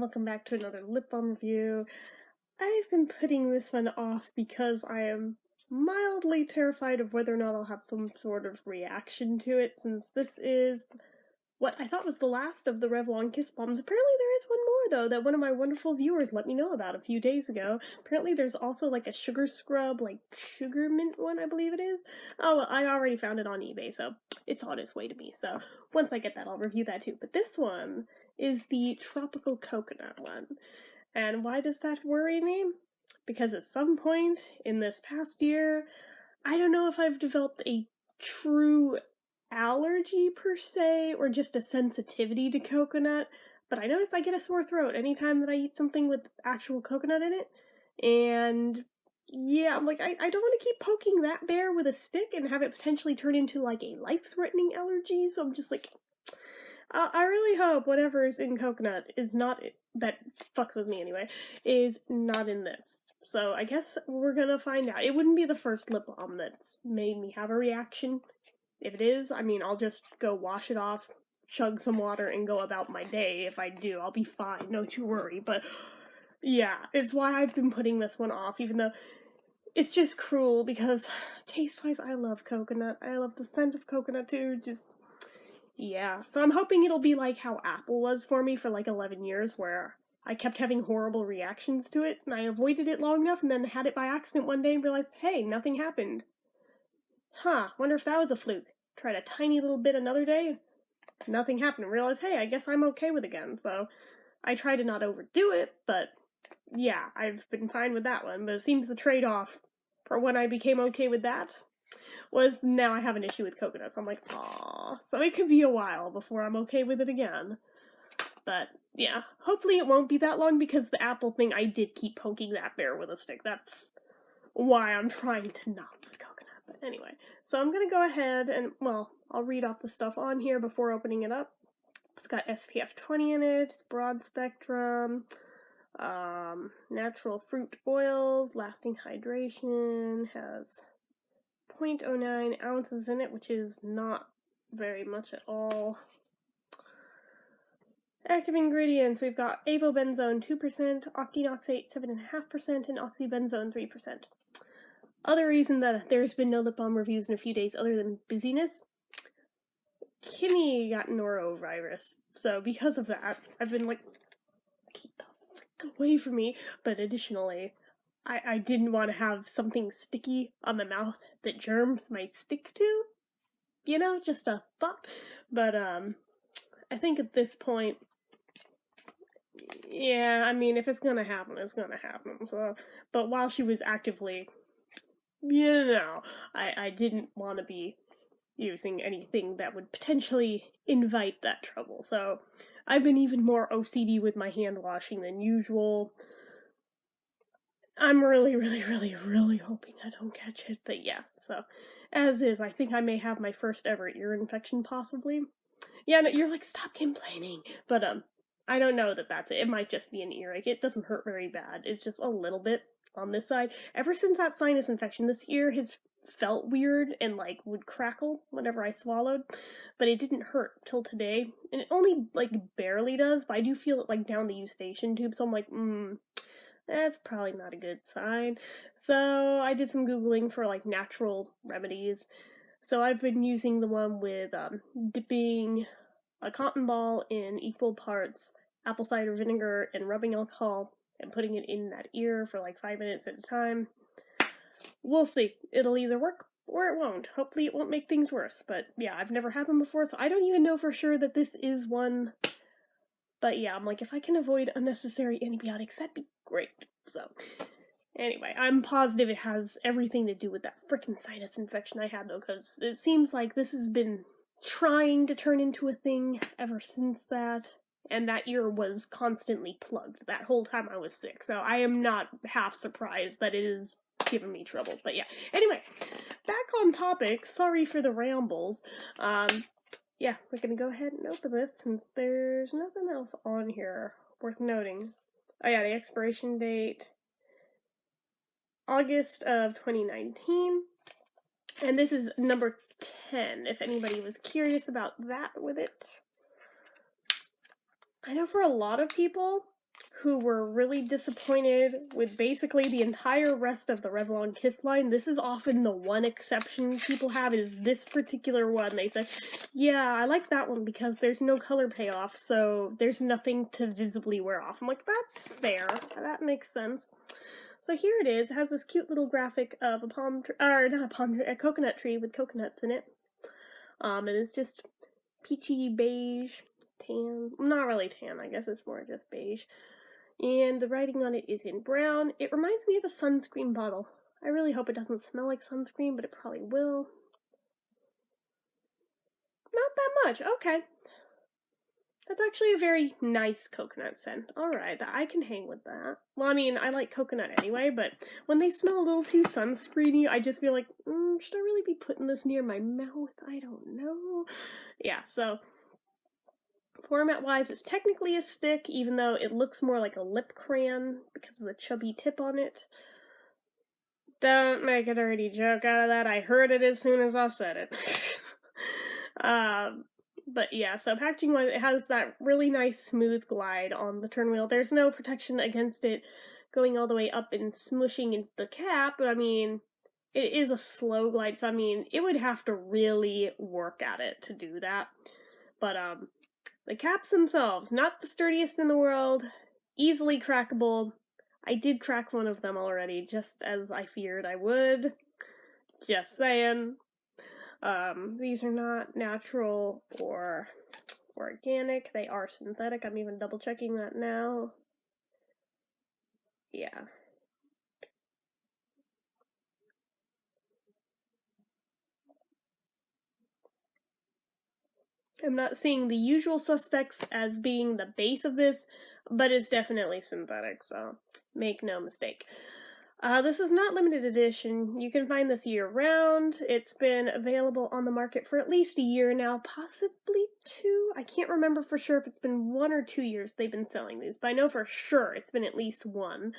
welcome back to another lip balm review. I've been putting this one off because I am mildly terrified of whether or not I'll have some sort of reaction to it, since this is what I thought was the last of the Revlon Kiss Balms. Apparently there is one more, though, that one of my wonderful viewers let me know about a few days ago. Apparently there's also, like, a sugar scrub, like, sugar mint one, I believe it is. Oh, well, I already found it on eBay, so it's on its way to me. So once I get that, I'll review that too. But this one is the tropical coconut one. And why does that worry me? Because at some point in this past year, I don't know if I've developed a true allergy per se, or just a sensitivity to coconut, but I notice I get a sore throat anytime that I eat something with actual coconut in it, and yeah, I'm like, I don't want to keep poking that bear with a stick and have it potentially turn into, like, a life-threatening allergy, so I'm just like, I really hope whatever is in coconut is not, that fucks with me anyway, is not in this. So I guess we're gonna find out. It wouldn't be the first lip balm that's made me have a reaction. If it is, I mean, I'll just go wash it off, chug some water, and go about my day. If I do, I'll be fine, don't you worry. But yeah, it's why I've been putting this one off, even though it's just cruel, because taste-wise, I love coconut. I love the scent of coconut too, just, yeah. So I'm hoping it'll be like how apple was for me for like 11 years, where I kept having horrible reactions to it, and I avoided it long enough, and then had it by accident one day and realized, hey, nothing happened. Huh, wonder if that was a fluke. Tried a tiny little bit another day, nothing happened, and realized, hey, I guess I'm okay with it again. So I try to not overdo it, but yeah, I've been fine with that one. But it seems the trade-off for when I became okay with that was now I have an issue with coconuts. I'm like, aw. So it could be a while before I'm okay with it again. But yeah, hopefully it won't be that long, because the apple thing, I did keep poking that bear with a stick. That's why I'm trying to not put coconut. But anyway, so I'm gonna go ahead and, well, I'll read off the stuff on here before opening it up. It's got SPF 20 in it, it's broad spectrum, natural fruit oils, lasting hydration, has 0.09 ounces in it, which is not very much at all. Active ingredients, we've got avobenzone 2%, octinoxate 7.5%, and oxybenzone 3%. Other reason that there's been no lip balm reviews in a few days other than busyness, Kimmy got norovirus, so because of that, I've been like, keep the frick away from me. But additionally, I didn't want to have something sticky on my mouth that germs might stick to. You know, just a thought. But I think at this point, yeah, I mean, if it's gonna happen, it's gonna happen. So, but while she was actively, you know, I didn't want to be using anything that would potentially invite that trouble. So I've been even more OCD with my hand washing than usual. I'm really hoping I don't catch it, but yeah, so as is, I think I may have my first ever ear infection, possibly. Yeah, no, you're like, stop complaining, but I don't know that that's it. It might just be an earache. It doesn't hurt very bad. It's just a little bit on this side. Ever since that sinus infection, this ear has felt weird and, like, would crackle whenever I swallowed, but it didn't hurt till today, and it only, like, barely does, but I do feel it, like, down the eustachian tube, so I'm like, that's probably not a good sign. So I did some Googling for, like, natural remedies. So I've been using the one with dipping a cotton ball in equal parts apple cider vinegar and rubbing alcohol and putting it in that ear for like 5 minutes at a time. We'll see. It'll either work or it won't. Hopefully it won't make things worse. But yeah, I've never had them before, so I don't even know for sure that this is one. But yeah, I'm like, if I can avoid unnecessary antibiotics, that'd be great. So anyway, I'm positive it has everything to do with that frickin' sinus infection I had, though, because it seems like this has been trying to turn into a thing ever since that, and that ear was constantly plugged that whole time I was sick, so I am not half surprised that it is giving me trouble. But yeah, anyway, back on topic, sorry for the rambles. Yeah, we're gonna go ahead and open this since there's nothing else on here worth noting. Oh yeah, the expiration date, August of 2019, and this is number 10, if anybody was curious about that with it. I know for a lot of people, who were really disappointed with basically the entire rest of the Revlon Kiss line, this is often the one exception people have, is this particular one. They say, yeah, I like that one because there's no color payoff, so there's nothing to visibly wear off. I'm like, that's fair. That makes sense. So here it is. It has this cute little graphic of a palm tree, or not a palm tree, a coconut tree with coconuts in it. And it's just peachy beige, tan. Not really tan, I guess it's more just beige. And the writing on it is in brown. It reminds me of a sunscreen bottle. I really hope it doesn't smell like sunscreen, but it probably will. Not that much. Okay. That's actually a very nice coconut scent. Alright, I can hang with that. Well, I mean, I like coconut anyway, but when they smell a little too sunscreeny, I just feel like, should I really be putting this near my mouth? I don't know. Yeah, so format-wise, it's technically a stick, even though it looks more like a lip crayon because of the chubby tip on it. Don't make a dirty joke out of that. I heard it as soon as I said it. But yeah, so packaging-wise, it has that really nice smooth glide on the turn wheel. There's no protection against it going all the way up and smushing into the cap, but I mean, it is a slow glide, so I mean, it would have to really work at it to do that. But the caps themselves, not the sturdiest in the world, easily crackable. I did crack one of them already, just as I feared I would. Just saying. These are not natural or organic. They are synthetic. I'm even double checking that now. Yeah. I'm not seeing the usual suspects as being the base of this, but it's definitely synthetic, so make no mistake. This is not limited edition. You can find this year-round. It's been available on the market for at least a year now, possibly 2. I can't remember for sure if it's been 1 or 2 years they've been selling these, but I know for sure it's been at least 1.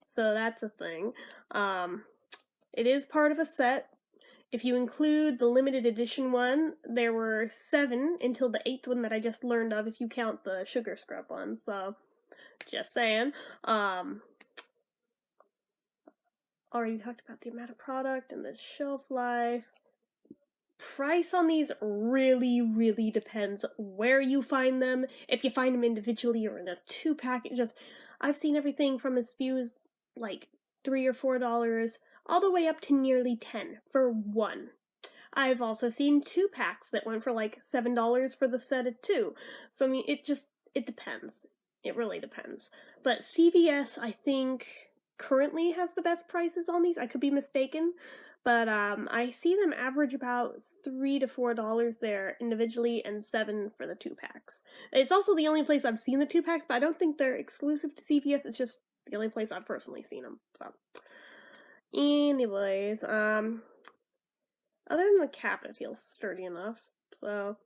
So that's a thing. It is part of a set. If you include the limited edition one, there were 7 until the 8th one that I just learned of, if you count the sugar scrub one, so just saying. Already talked about the amount of product and the shelf life. Price on these really, really depends where you find them. If you find them individually or in a 2-pack, I've seen everything from as few as like $3 or $4 all the way up to nearly 10 for one. I've also seen 2-packs that went for like $7 for the set of 2. So I mean, it depends. It really depends. But CVS, I think, currently has the best prices on these. I could be mistaken, but I see them average about $3 to $4 there individually and $7 for the 2-packs. It's also the only place I've seen the 2-packs, but I don't think they're exclusive to CVS. It's just the only place I've personally seen them. So, anyways, other than the cap, it feels sturdy enough. So,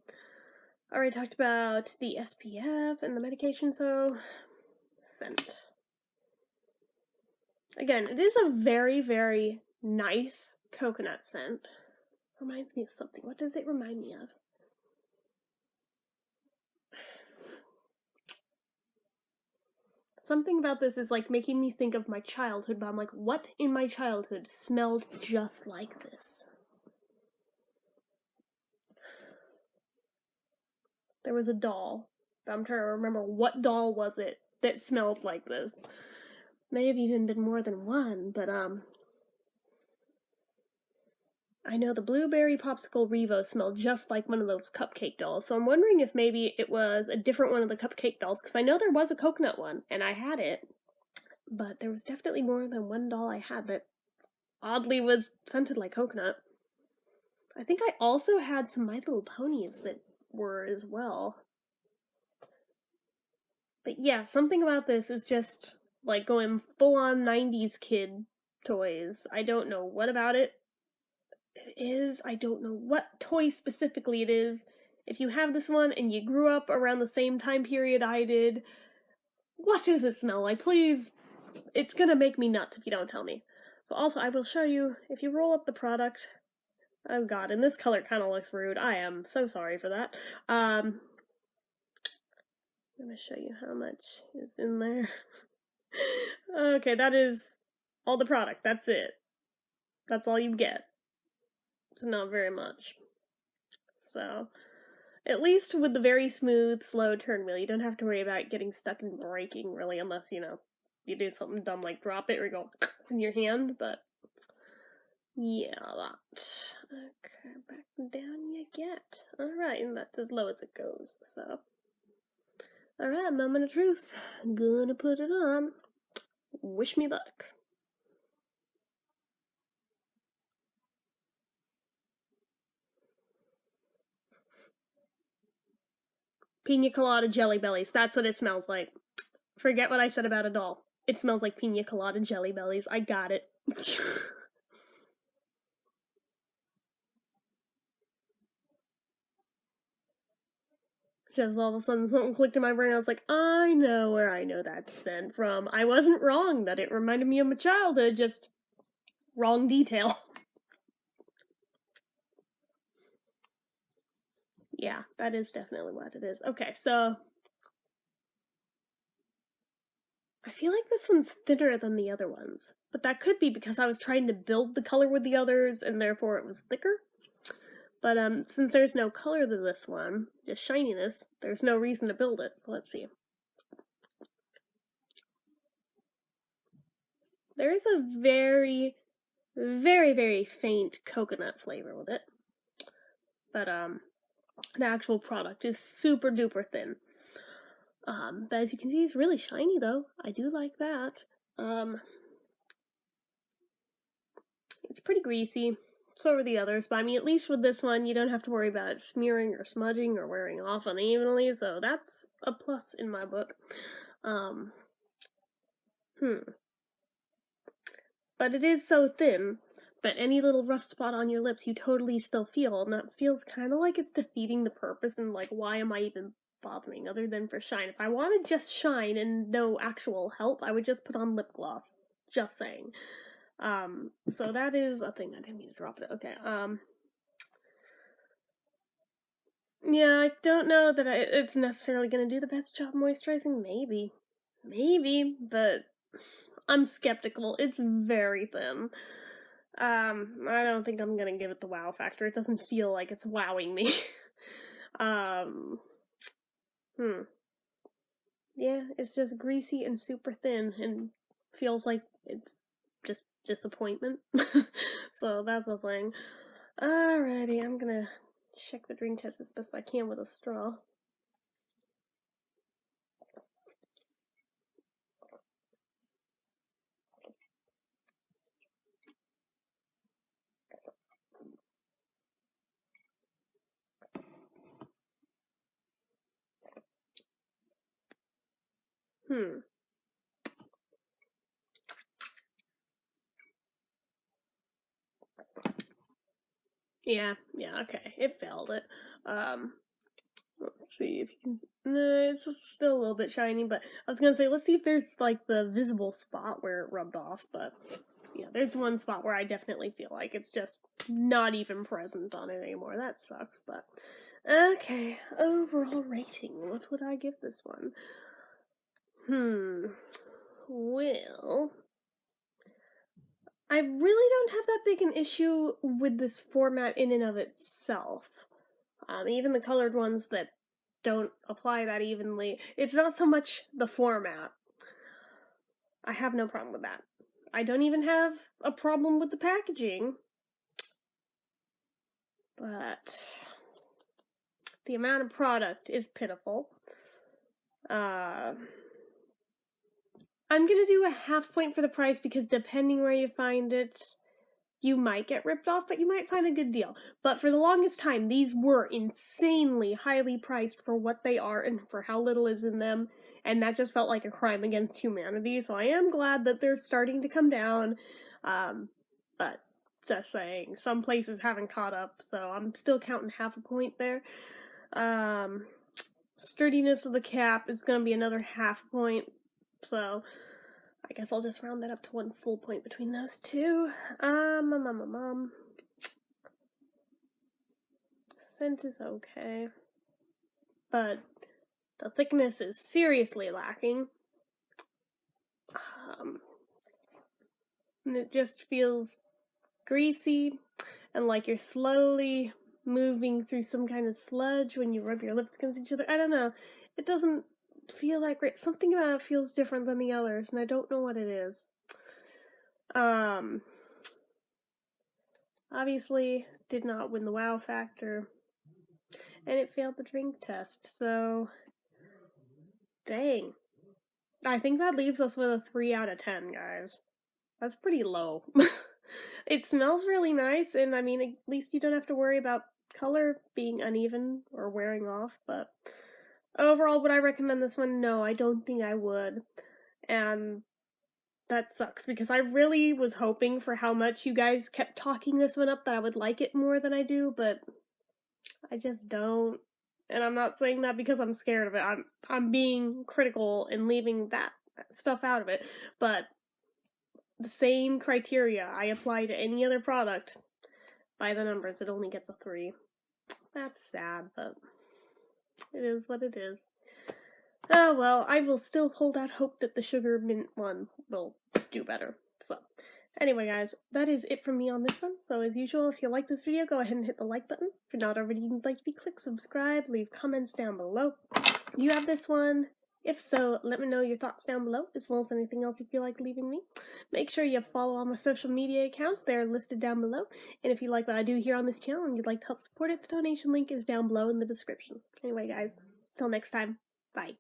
I already talked about the SPF and the medication, so scent. Again, it is a very, very nice coconut scent. Reminds me of something. What does it remind me of? Something about this is like making me think of my childhood, but I'm like, what in my childhood smelled just like this? There was a doll, but I'm trying to remember what doll was it that smelled like this. May have even been more than one, but I know the blueberry popsicle Revo smelled just like one of those cupcake dolls, so I'm wondering if maybe it was a different one of the cupcake dolls, because I know there was a coconut one, and I had it, but there was definitely more than one doll I had that oddly was scented like coconut. I think I also had some My Little Ponies that were as well. But yeah, something about this is just like going full-on 90s kid toys. I don't know what about it is. I don't know what toy specifically it is. If you have this one and you grew up around the same time period I did, what does it smell like? Please, it's gonna make me nuts if you don't tell me. So also, I will show you, if you roll up the product, oh god, and this color kind of looks rude. I am so sorry for that. I'm gonna show you how much is in there. Okay, that is all the product. That's it. That's all you get. It's not very much. So, at least with the very smooth, slow turn wheel, you don't have to worry about getting stuck and breaking, really, unless, you you do something dumb like drop it or go in your hand, but yeah, that. Okay, back down you get. Alright, and that's as low as it goes, so. Alright, moment of truth. I'm gonna put it on. Wish me luck. Pina colada jelly bellies. That's what it smells like. Forget what I said about a doll. It smells like pina colada jelly bellies. I got it. Just all of a sudden something clicked in my brain. I was like, I know where I know that scent from. I wasn't wrong that it reminded me of my childhood, just wrong detail. Yeah, that is definitely what it is. Okay, so I feel like this one's thinner than the other ones, but that could be because I was trying to build the color with the others and therefore it was thicker. But since there's no color to this one, just shininess, there's no reason to build it. So let's see. There is a very, very, very faint coconut flavor with it. But the actual product is super duper thin. But as you can see, it's really shiny though. I do like that. It's pretty greasy. So are the others, but I mean, at least with this one, you don't have to worry about it smearing or smudging or wearing off unevenly, so that's a plus in my book. But it is so thin that any little rough spot on your lips you totally still feel, and that feels kind of like it's defeating the purpose, and like, why am I even bothering other than for shine? If I wanted just shine and no actual help, I would just put on lip gloss. Just saying. So that is a thing. I didn't mean to drop it. Okay, yeah, I don't know that it's necessarily going to do the best job moisturizing. Maybe, but I'm skeptical. It's very thin. I don't think I'm gonna give it the wow factor. It doesn't feel like it's wowing me. Yeah, it's just greasy and super thin and feels like it's just disappointment. So that's the thing. Alrighty, I'm gonna check the drink test as best I can with a straw. Yeah, okay. It failed it. Let's see if you can. No, it's still a little bit shiny, but I was gonna say, let's see if there's like the visible spot where it rubbed off, but yeah, there's one spot where I definitely feel like it's just not even present on it anymore. That sucks, but okay. Overall rating, what would I give this one? Well, I really don't have that big an issue with this format in and of itself. Even the colored ones that don't apply that evenly, it's not so much the format. I have no problem with that. I don't even have a problem with the packaging. But the amount of product is pitiful. I'm gonna do a half point for the price because depending where you find it, you might get ripped off, but you might find a good deal. But for the longest time, these were insanely highly priced for what they are and for how little is in them, and that just felt like a crime against humanity, so I am glad that they're starting to come down, but just saying, some places haven't caught up, so I'm still counting half a point there. Sturdiness of the cap is going to be another half point, so I guess I'll just round that up to 1 full point between those two. Scent is okay, but The thickness is seriously lacking. And it just feels greasy and like you're slowly moving through some kind of sludge when you rub your lips against each other. I don't know. It doesn't feel that great. Something about it feels different than the others, and I don't know what it is. Obviously did not win the wow factor, and it failed the drink test, so dang. I think that leaves us with a 3 out of 10, guys. That's pretty low. It smells really nice, and I mean, at least you don't have to worry about color being uneven or wearing off, but overall, would I recommend this one? No, I don't think I would. And that sucks, because I really was hoping for how much you guys kept talking this one up that I would like it more than I do, but I just don't. And I'm not saying that because I'm scared of it. I'm being critical and leaving that stuff out of it, but the same criteria I apply to any other product, by the numbers, it only gets a 3. That's sad, but it is what it is. Oh well, I will still hold out hope that the sugar mint one will do better. So, anyway guys, that is it from me on this one. So as usual, if you like this video, go ahead and hit the like button. If you're not already like me, click subscribe, leave comments down below. You have this one? If so, let me know your thoughts down below, as well as anything else you feel like leaving me. Make sure you follow all my social media accounts. They're listed down below. And if you like what I do here on this channel and you'd like to help support it, the donation link is down below in the description. Anyway guys, till next time, bye.